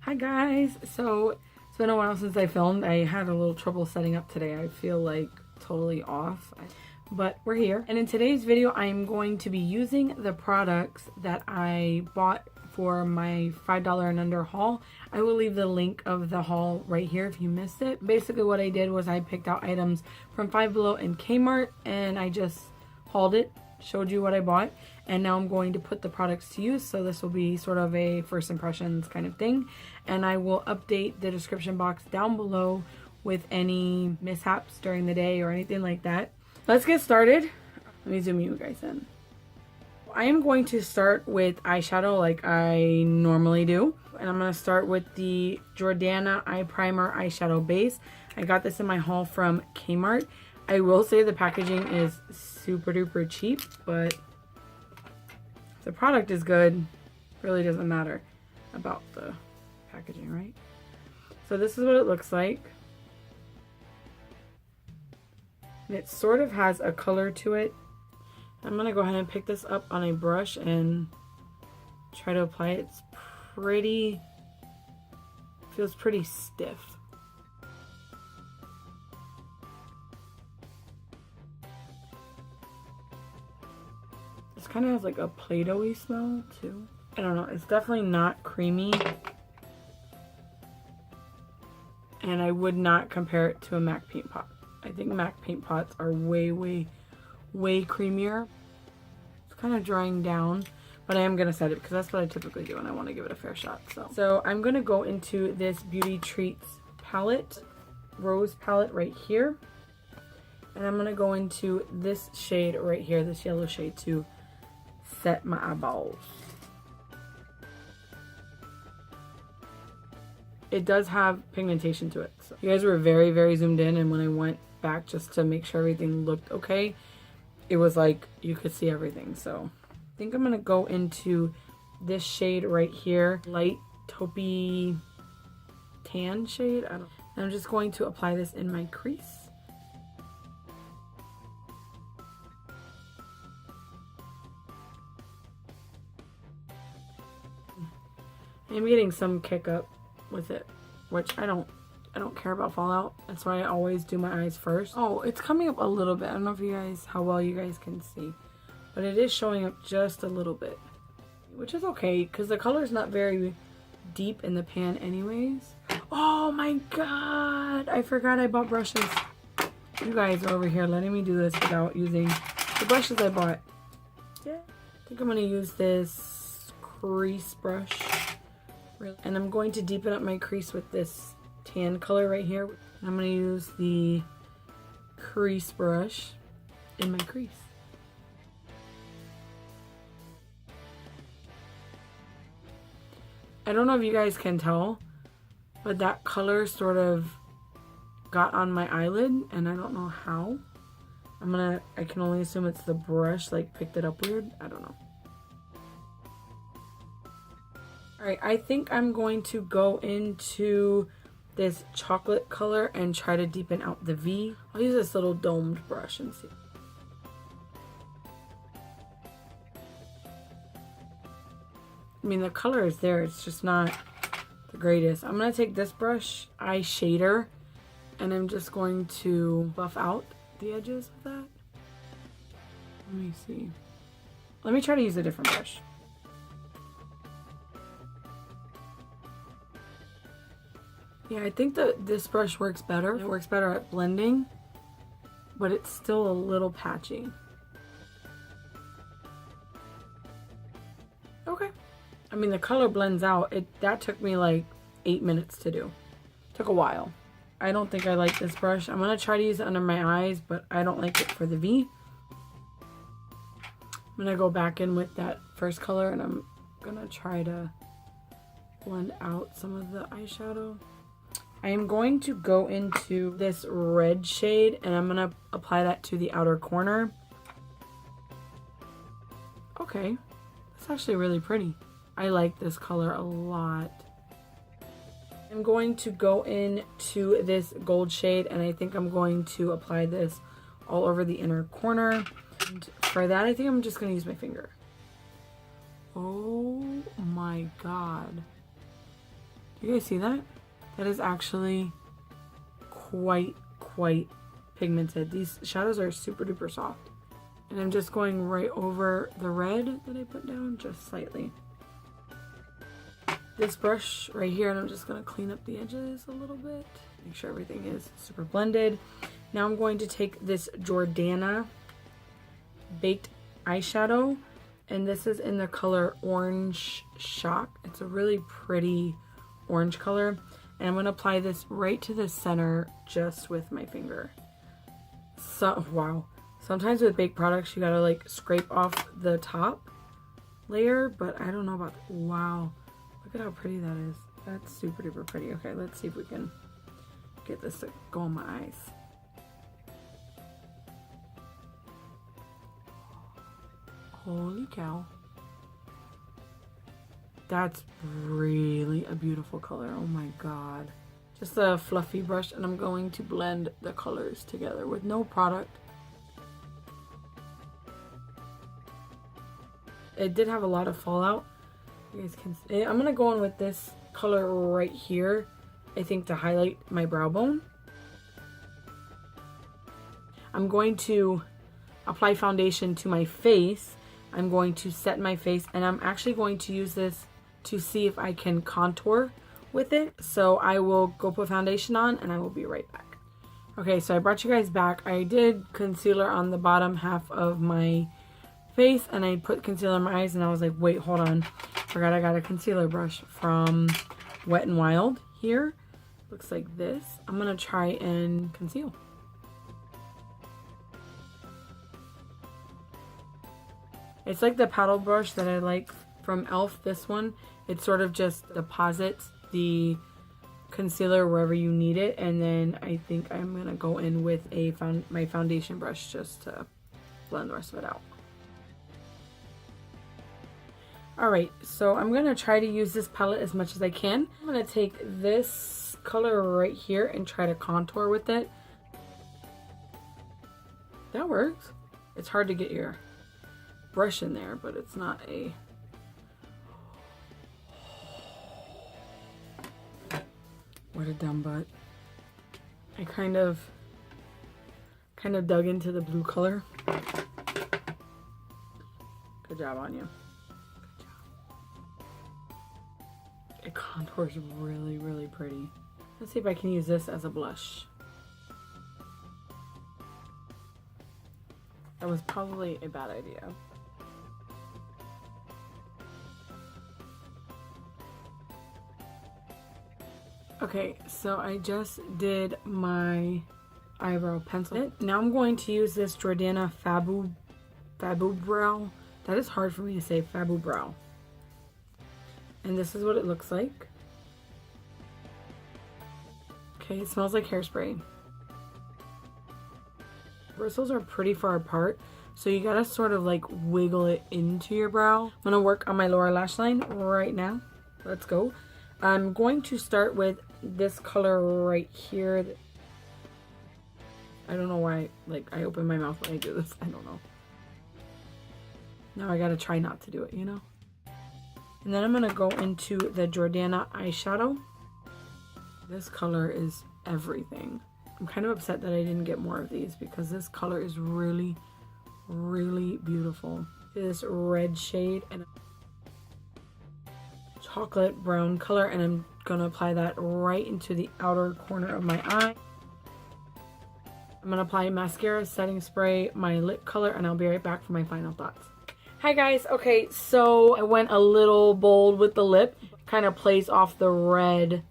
Hi guys! So it's been a while since I filmed. I had a little trouble setting up today. I feel like totally off, but we're here. And in today's video, I'm going to be using the products that I bought for my $5 and under haul. I will leave the link of the haul right here if you missed it. Basically what I did was I picked out items from Five Below and Kmart and I just hauled it, showed you what I bought, and now I'm going to put the products to use. So this will be sort of a first impressions kind of thing, and I will update the description box down below with any mishaps during the day or anything like that. Let's get started. Let me zoom you guys in. I am going to start with eyeshadow like I normally do, and I'm going to start with the Jordana Eye Primer Eyeshadow Base. I got this in my haul from Kmart. I will say the packaging is super duper cheap, but if the product is good, really doesn't matter about the packaging, right? So this is what it looks like. And it sort of has a color to it. I'm gonna go ahead and pick this up on a brush and try to apply it. It's pretty, feels pretty stiff. This kind of has like a Play-Doh-y smell too. I don't know, it's definitely not creamy. And I would not compare it to a MAC paint pot. I think MAC paint pots are way creamier. It's kind of drying down, but I am gonna set it because that's what I typically do and I want to give it a fair shot. So I'm gonna go into this Beauty Treats palette, rose palette right here, and I'm gonna go into this shade right here, this yellow shade, to set my eyeballs. It does have pigmentation to it. So you guys were very zoomed in, and when I went back just to make sure everything looked okay, it was like you could see everything. So I think I'm gonna go into this shade right here, light taupey tan shade. I'm just going to apply this in my crease. I'm getting some kick up with it, which I don't care about fallout. That's why I always do my eyes first. Oh, it's coming up a little bit. I don't know if you guys, how well you guys can see, but it is showing up just a little bit, which is okay because the color is not very deep in the pan anyways. Oh my god, I forgot I bought brushes. You guys are over here letting me do this without using the brushes I bought. Yeah, I think I'm gonna use this crease brush. And I'm going to deepen up my crease with this tan color right here. I'm going to use the crease brush in my crease. I don't know if you guys can tell, but that color sort of got on my eyelid and I don't know how. I can only assume it's the brush like picked it up weird. I don't know. Alright, I think I'm going to go into this chocolate color and try to deepen out the V. I'll use this little domed brush and see. I mean, the color is there, it's just not the greatest. I'm going to take this brush, eye shader, and I'm just going to buff out the edges of that. Let me see. Let me try to use a different brush. Yeah, I think that this brush works better. It works better at blending, but it's still a little patchy. Okay. I mean, the color blends out. That took me like 8 minutes to do. Took a while. I don't think I like this brush. I'm going to try to use it under my eyes, but I don't like it for the V. I'm going to go back in with that first color, and I'm going to try to blend out some of the eyeshadow. I am going to go into this red shade and I'm going to apply that to the outer corner. Okay, that's actually really pretty. I like this color a lot. I'm going to go into this gold shade and I think I'm going to apply this all over the inner corner. And for that, I think I'm just going to use my finger. Oh my god. You guys see that? That is actually quite pigmented. These shadows are super duper soft. And I'm just going right over the red that I put down, just slightly. This brush right here, and I'm just gonna clean up the edges a little bit. Make sure everything is super blended. Now I'm going to take this Jordana Baked eyeshadow, and this is in the color Orange Shock. It's a really pretty orange color, and I'm going to apply this right to the center just with my finger. So wow, sometimes with baked products you gotta like scrape off the top layer, but I don't know about that. Wow, look at how pretty that is. That's super duper pretty. Okay, let's see if we can get this to go on my eyes. Holy cow. That's really a beautiful color. Oh my god. Just a fluffy brush, and I'm going to blend the colors together with no product. It did have a lot of fallout. You guys can see. I'm gonna go in with this color right here, I think, to highlight my brow bone. I'm going to apply foundation to my face. I'm going to set my face, and I'm actually going to use this to see if I can contour with it. So I will go put foundation on, and I will be right back. Okay, so I brought you guys back. I did concealer on the bottom half of my face, and I put concealer in my eyes, and I was like, wait, hold on. Forgot I got a concealer brush from Wet n Wild here. Looks like this. I'm gonna try and conceal. It's like the paddle brush that I like from e.l.f. This one, it sort of just deposits the concealer wherever you need it, and then I think I'm gonna go in with my foundation brush just to blend the rest of it out. Alright, so I'm gonna try to use this palette as much as I can. I'm gonna take this color right here and try to contour with it. That works. It's hard to get your brush in there, but it's not a... What a dumb butt. I kind of dug into the blue color. Good job on you. Good job. It contours really pretty. Let's see if I can use this as a blush. That was probably a bad idea. Okay, so I just did my eyebrow pencil. Now I'm going to use this Jordana Fabu Brow. That is hard for me to say, Fabu Brow. And this is what it looks like. Okay, it smells like hairspray. Bristles are pretty far apart, so you gotta sort of like wiggle it into your brow. I'm gonna work on my lower lash line right now. Let's go. I'm going to start with this color right here. I don't know why, like, I open my mouth when I do this. I don't know. Now I gotta try not to do it, you know? And then I'm gonna go into the Jordana eyeshadow. This color is everything. I'm kind of upset that I didn't get more of these because this color is really beautiful. This red shade and chocolate brown color, and I'm gonna apply that right into the outer corner of my eye. I'm gonna apply mascara, setting spray, my lip color, and I'll be right back for my final thoughts. Hi guys. Okay, so I went a little bold with the lip. Kind of plays off the red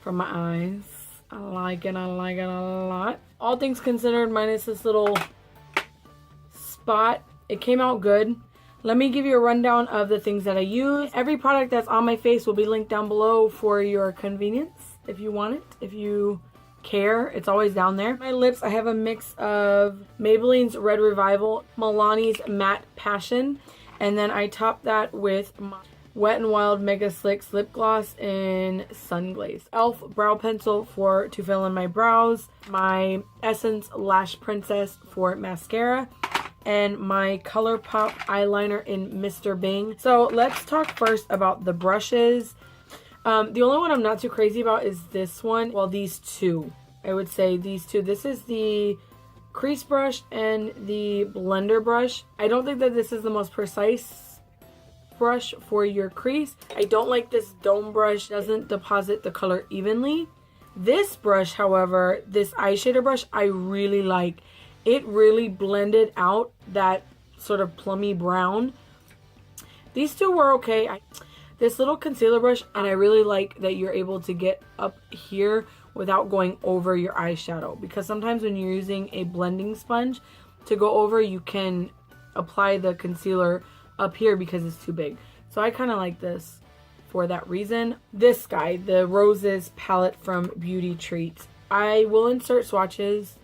from my eyes. I like it a lot. All things considered, minus this little spot, it came out good. Let me give you a rundown of the things that I use. Every product that's on my face will be linked down below for your convenience if you want it. If you care, it's always down there. My lips, I have a mix of Maybelline's Red Revival, Milani's Matte Passion, and then I top that with my Wet n Wild Mega Slicks Lip Gloss in Sun Glaze. e.l.f. Brow Pencil to fill in my brows. My Essence Lash Princess for mascara. And my ColourPop eyeliner in Mr. Bing. So let's talk first about the brushes. The only one I'm not too crazy about is this one. Well, these two. I would say these two. This is the crease brush and the blender brush. I don't think that this is the most precise brush for your crease. I don't like this dome brush. Doesn't deposit the color evenly. This brush, however, this eyeshadow brush, I really like. It really blended out that sort of plummy brown. These two were okay. This little concealer brush, and I really like that you're able to get up here without going over your eyeshadow, because sometimes when you're using a blending sponge to go over, you can apply the concealer up here because it's too big. So I kind of like this for that reason. This guy, the Roses palette from Beauty Treats. I will insert swatches.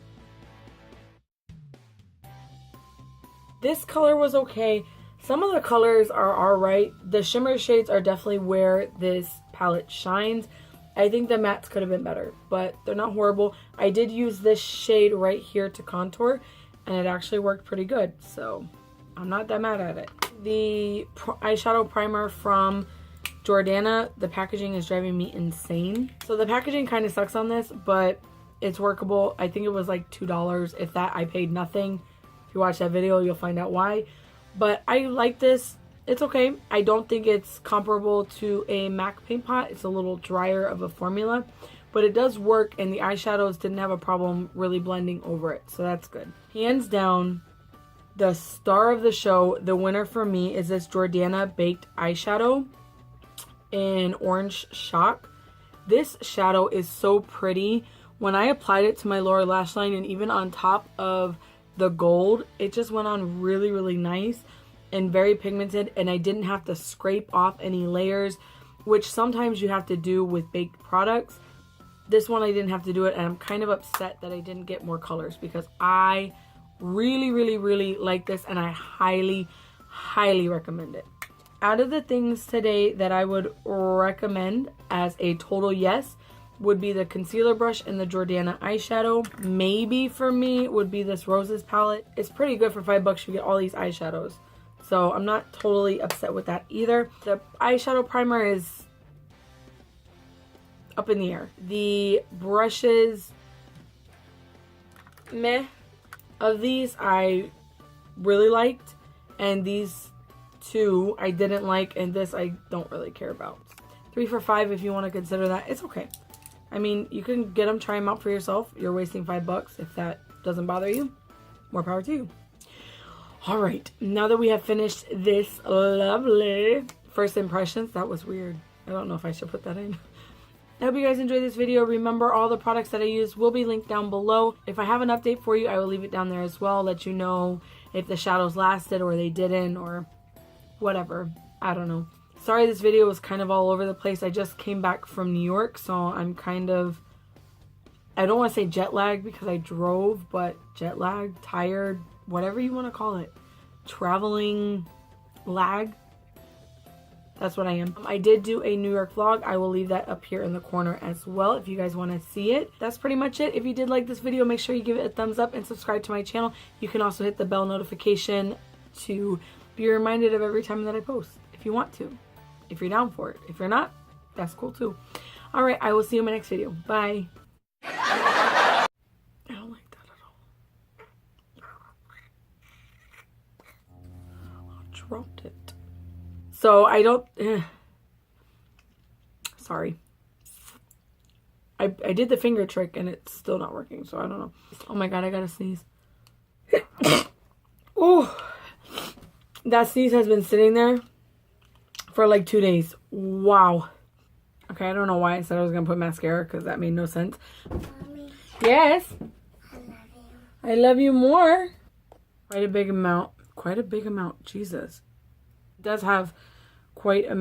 This color was okay. Some of the colors are alright. The shimmer shades are definitely where this palette shines. I think the mattes could have been better, but they're not horrible. I did use this shade right here to contour, and it actually worked pretty good, so I'm not that mad at it. The eyeshadow primer from Jordana, the packaging is driving me insane. So the packaging kind of sucks on this, but it's workable. I think it was like $2. If that, I paid nothing. If you watch that video, you'll find out why. But I like this. It's okay. I don't think it's comparable to a MAC paint pot. It's a little drier of a formula, but it does work, and the eyeshadows didn't have a problem really blending over it, so that's good. Hands down, the star of the show, the winner for me, is this Jordana Baked Eyeshadow in Orange Shock. This shadow is so pretty. When I applied it to my lower lash line and even on top of the gold, it just went on really, really nice and very pigmented, and I didn't have to scrape off any layers, which sometimes you have to do with baked products. This one I didn't have to do it, and I'm kind of upset that I didn't get more colors, because I really, really, really like this, and I highly, highly recommend it. Out of the things today that I would recommend as a total yes would be the concealer brush and the Jordana eyeshadow. Maybe for me would be this Roses palette. It's pretty good for $5. You get all these eyeshadows, so I'm not totally upset with that either. The eyeshadow primer is up in the air. The brushes, meh. Of these, I really liked, and these two I didn't like, and this I don't really care about. 3 for $5 if you want to consider that. It's okay. I mean, you can get them, try them out for yourself. You're wasting $5. If that doesn't bother you, more power to you. All right, now that we have finished this lovely first impressions, that was weird. I don't know if I should put that in. I hope you guys enjoyed this video. Remember, all the products that I use will be linked down below. If I have an update for you, I will leave it down there as well. Let you know if the shadows lasted or they didn't, or whatever. I don't know. Sorry this video was kind of all over the place. I just came back from New York, so I'm kind of, I don't want to say jet lag because I drove, but jet lag, tired, whatever you want to call it. Traveling lag. That's what I am. I did do a New York vlog. I will leave that up here in the corner as well if you guys want to see it. That's pretty much it. If you did like this video, make sure you give it a thumbs up and subscribe to my channel. You can also hit the bell notification to be reminded of every time that I post, if you want to. If you're down for it. If you're not, that's cool too. Alright, I will see you in my next video. Bye. I don't like that at all. I dropped it. So I don't, sorry. I did the finger trick and it's still not working, so I don't know. Oh my god, I gotta sneeze. Oh, that sneeze has been sitting there for like 2 days. Wow. Okay, I don't know why I said I was gonna put mascara, because that made no sense. Mommy. Yes? I love you. I love you more. Quite a big amount. Quite a big amount. Jesus. It does have quite a